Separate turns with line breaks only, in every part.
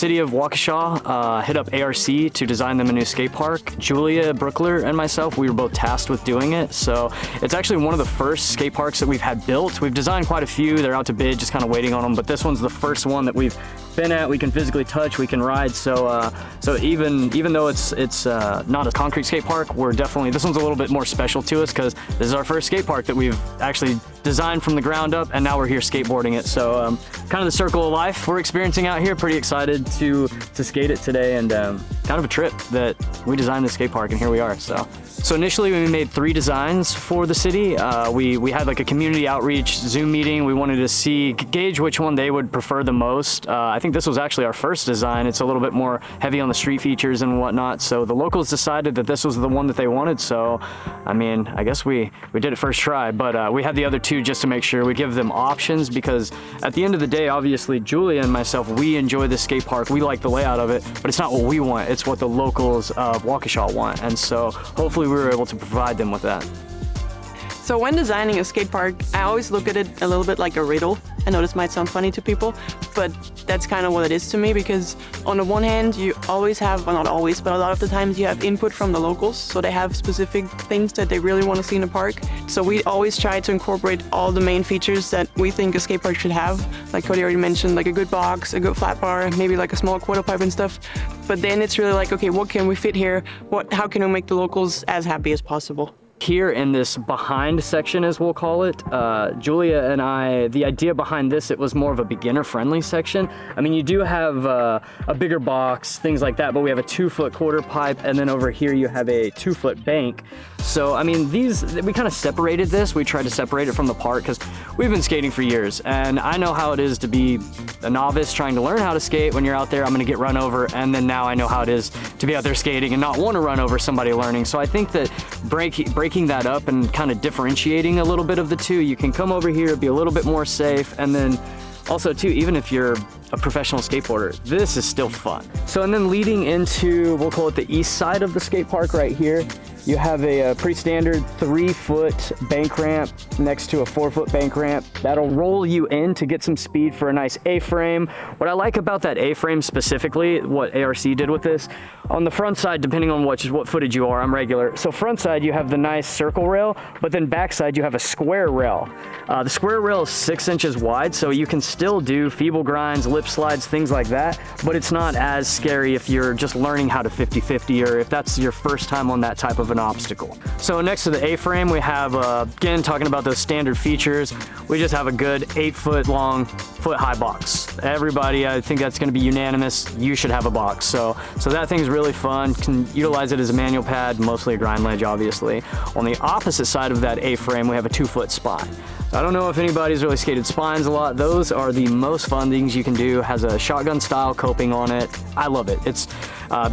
city of Waukesha hit up ARC to design them a new skate park. Julia Brueckler and myself, we were both tasked with doing it. So it's actually one of the first skate parks that we've had built. We've designed quite a few. They're out to bid, just kind of waiting on them. But this one's the first one that we've been at. We can physically touch, we can ride. So even though it's not a concrete skate park, this one's a little bit more special to us because this is our first skate park that we've actually designed from the ground up, and now we're here skateboarding it. So kind of the circle of life we're experiencing out here. Pretty excited to skate it today, and kind of a trip that we designed the skate park, and here we are. So initially we made 3 designs for the city. We had like a community outreach Zoom meeting. We wanted to gauge which one they would prefer the most. I think this was actually our first design. It's a little bit more heavy on the street features and whatnot. So the locals decided that this was the one that they wanted. So, I mean, I guess we did it first try, but we had the other 2 just to make sure we give them options, because at the end of the day, obviously Julia and myself, we enjoy the skate park. We like the layout of it, but it's not what we want. It's what the locals of Waukesha want. And so hopefully we were able to provide them with that.
So when designing a skate park, I always look at it a little bit like a riddle. I know this might sound funny to people, but that's kind of what it is to me, because on the one hand, you always have, well, not always, but a lot of the times you have input from the locals, so they have specific things that they really want to see in a park. So we always try to incorporate all the main features that we think a skate park should have. Like Cody already mentioned, like a good box, a good flat bar, maybe like a small quarter pipe and stuff. But then it's really like, okay, what can we fit here? How can we make the locals as happy as possible?
Here in this behind section, as we'll call it, Julia and I, the idea behind this, it was more of a beginner-friendly section. I mean, you do have a bigger box, things like that, but we have a 2-foot quarter pipe, and then over here you have a 2-foot bank. So, I mean, we kind of separated this. We tried to separate it from the park because we've been skating for years, and I know how it is to be a novice trying to learn how to skate. When you're out there, I'm gonna get run over, and then now I know how it is to be out there skating and not want to run over somebody learning. So I think that breaking that up and kind of differentiating a little bit of the 2, you can come over here, be a little bit more safe, and then also too, even if you're a professional skateboarder, this is still fun. So, and then leading into, we'll call it the east side of the skate park right here, you have a pretty standard 3-foot bank ramp next to a 4-foot bank ramp. That'll roll you in to get some speed for a nice A-frame. What I like about that A-frame specifically, what ARC did with this, on the front side, depending on what footage you are, I'm regular. So front side, you have the nice circle rail, but then back side, you have a square rail. The square rail is 6 inches wide, so you can still do feeble grinds, lip slides, things like that, but it's not as scary if you're just learning how to 50-50 or if that's your first time on that type of an obstacle. So next to the A-frame, we have, again, talking about those standard features, we just have a good 8-foot long, foot-high box. Everybody, I think that's gonna be unanimous, you should have a box. So that thing's really fun, can utilize it as a manual pad, mostly a grind ledge, obviously. On the opposite side of that A-frame, we have a 2-foot spine. I don't know if anybody's really skated spines a lot. Those are the most fun things you can do. Has a shotgun style coping on it. I love it. It's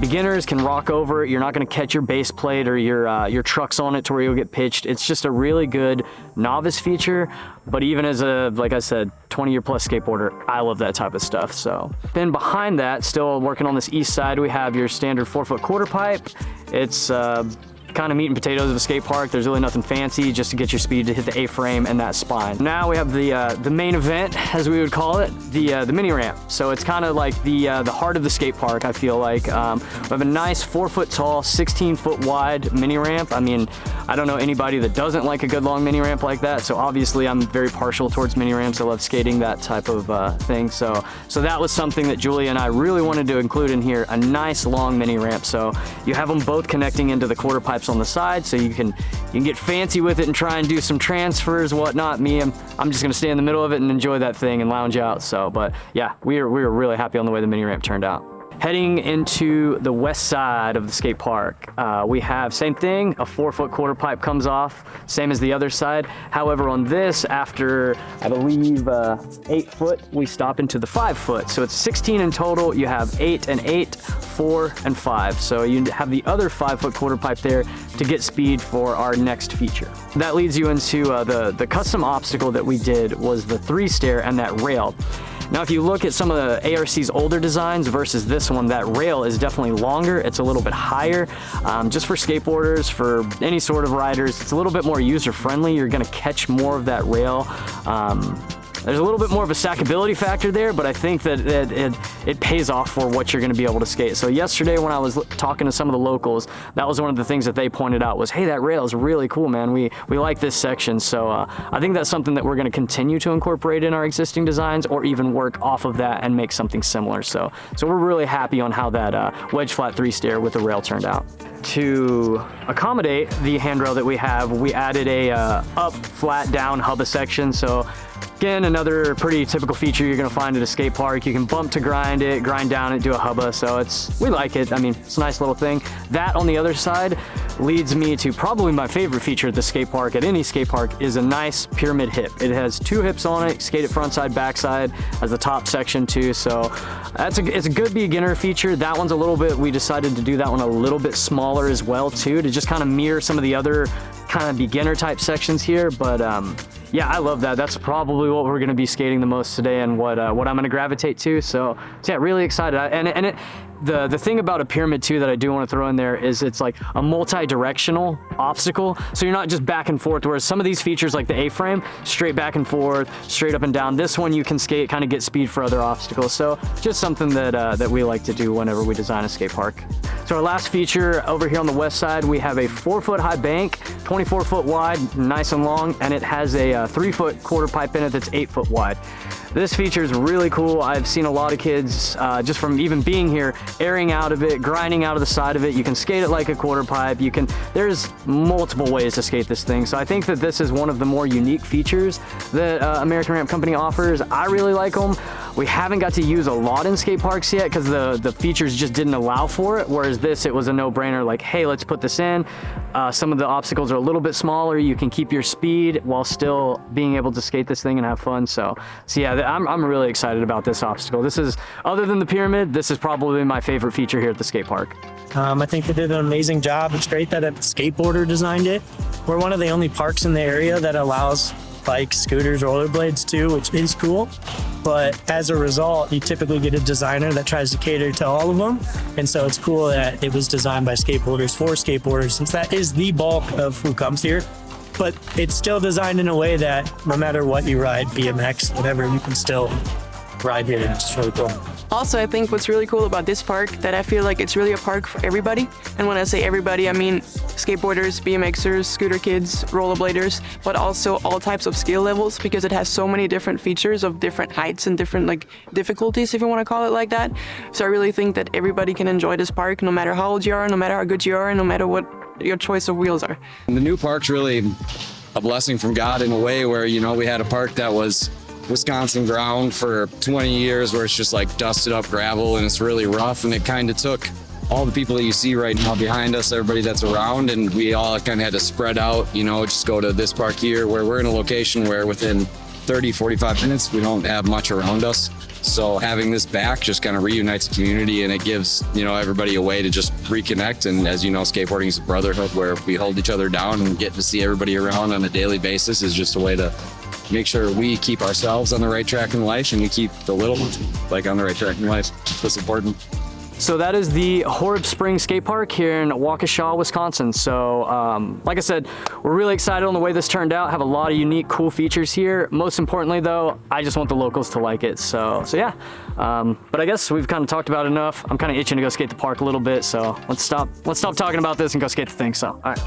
beginners can rock over it. You're not going to catch your base plate or your trucks on it to where you'll get pitched. It's just a really good novice feature. But even as a, like I said, 20-year plus skateboarder, I love that type of stuff. So then behind that, still working on this east side, we have your standard 4-foot quarter pipe. It's kind of meat and potatoes of a skate park. There's really nothing fancy, just to get your speed to hit the A-frame and that spine. Now we have the main event, as we would call it, the mini ramp. So it's kind of like the heart of the skate park, I feel like. We have a nice 4-foot tall, 16-foot wide mini ramp. I mean, I don't know anybody that doesn't like a good long mini ramp like that. So obviously I'm very partial towards mini ramps. I love skating that type of thing. So that was something that Julia and I really wanted to include in here, a nice long mini ramp. So you have them both connecting into the quarter pipe on the side, so you can get fancy with it and try and do some transfers, whatnot. I'm just gonna stay in the middle of it and enjoy that thing and lounge out. So, but yeah, we were really happy on the way the mini ramp turned out. Heading into the west side of the skate park, we have same thing, a 4-foot quarter pipe comes off, same as the other side. However, on this, after I believe 8 foot, we stop into the 5 foot. So it's 16 in total. You have 8 and 8, 4 and 5. So you have the other 5-foot quarter pipe there to get speed for our next feature. That leads you into the custom obstacle that we did was the 3-stair and that rail. Now, if you look at some of the ARC's older designs versus this one, that rail is definitely longer. It's a little bit higher. Just for skateboarders, for any sort of riders, it's a little bit more user-friendly. You're gonna catch more of that rail. There's a little bit more of a stackability factor there, but I think that it pays off for what you're going to be able to skate. So yesterday when I was talking to some of the locals, that was one of the things that they pointed out was, hey, that rail is really cool, man. We like this section. So I think that's something that we're going to continue to incorporate in our existing designs, or even work off of that and make something similar. So we're really happy on how that wedge flat 3-stair with the rail turned out. To accommodate the handrail that we have, we added a up, flat, down hubba section. So again, another pretty typical feature you're gonna find at a skate park. You can bump to grind it, grind down it, do a hubba. So we like it. I mean, it's a nice little thing. That on the other side leads me to probably my favorite feature at the skate park, at any skate park, is a nice pyramid hip. It has 2 hips on it, skate it front side, back side, as the top section too. So it's a good beginner feature. That one's a little bit, we decided to do that one a little bit smaller as well too, to just kind of mirror some of the other kind of beginner type sections here. But yeah, I love that. That's probably what we're going to be skating the most today, and what I'm going to gravitate to. So yeah, really excited. The thing about a pyramid too that I do want to throw in there is it's like a multi-directional obstacle. So you're not just back and forth, whereas some of these features like the A-frame, straight back and forth, straight up and down. This one you can skate, kind of get speed for other obstacles. So just something that we like to do whenever we design a skate park. So our last feature over here on the west side, we have a 4-foot high bank, 24 foot wide, nice and long, and it has a 3-foot quarter pipe in it that's 8 foot wide. This feature is really cool. I've seen a lot of kids, just from even being here, airing out of it, grinding out of the side of it. You can skate it like a quarter pipe. There's multiple ways to skate this thing. So I think that this is one of the more unique features that American Ramp Company offers. I really like them. We haven't got to use a lot in skate parks yet because the features just didn't allow for it. Whereas this, it was a no-brainer, like, hey, let's put this in. Some of the obstacles are a little bit smaller. You can keep your speed while still being able to skate this thing and have fun. So yeah, I'm really excited about this obstacle. This is, other than the pyramid, this is probably my favorite feature here at the skate park.
I think they did an amazing job. It's great that a skateboarder designed it. We're one of the only parks in the area that allows bikes, scooters, rollerblades too, which is cool. But as a result, you typically get a designer that tries to cater to all of them. And so it's cool that it was designed by skateboarders for skateboarders, since that is the bulk of who comes here. But it's still designed in a way that no matter what you ride, BMX, whatever, you can still ride here. It's just really cool.
Also, I think what's really cool about this park, that I feel like it's really a park for everybody. And when I say everybody, I mean skateboarders, BMXers, scooter kids, rollerbladers, but also all types of skill levels, because it has so many different features of different heights and different like difficulties, if you want to call it like that. So I really think that everybody can enjoy this park, no matter how old you are, no matter how good you are, and no matter what your choice of wheels are.
The new park's really a blessing from God in a way where, you know, we had a park that was Wisconsin ground for 20 years where it's just like dusted up gravel and it's really rough, and it kind of took all the people that you see right now behind us, everybody that's around, and we all kind of had to spread out, you know, just go to this park here where we're in a location where within 30-45 minutes we don't have much around us. So having this back just kind of reunites the community, and it gives, you know, everybody a way to just reconnect. And as you know, skateboarding is a brotherhood where we hold each other down, and get to see everybody around on a daily basis is just a way to make sure we keep ourselves on the right track in life, and we keep the little ones like on the right track in life. That's important.
So that is the Horeb Springs Skatepark here in Waukesha, Wisconsin. So like I said, we're really excited on the way this turned out. Have a lot of unique, cool features here. Most importantly though, I just want the locals to like it. So yeah, but I guess we've kind of talked about it enough. I'm kind of itching to go skate the park a little bit. So let's stop talking about this and go skate the thing. So, all right.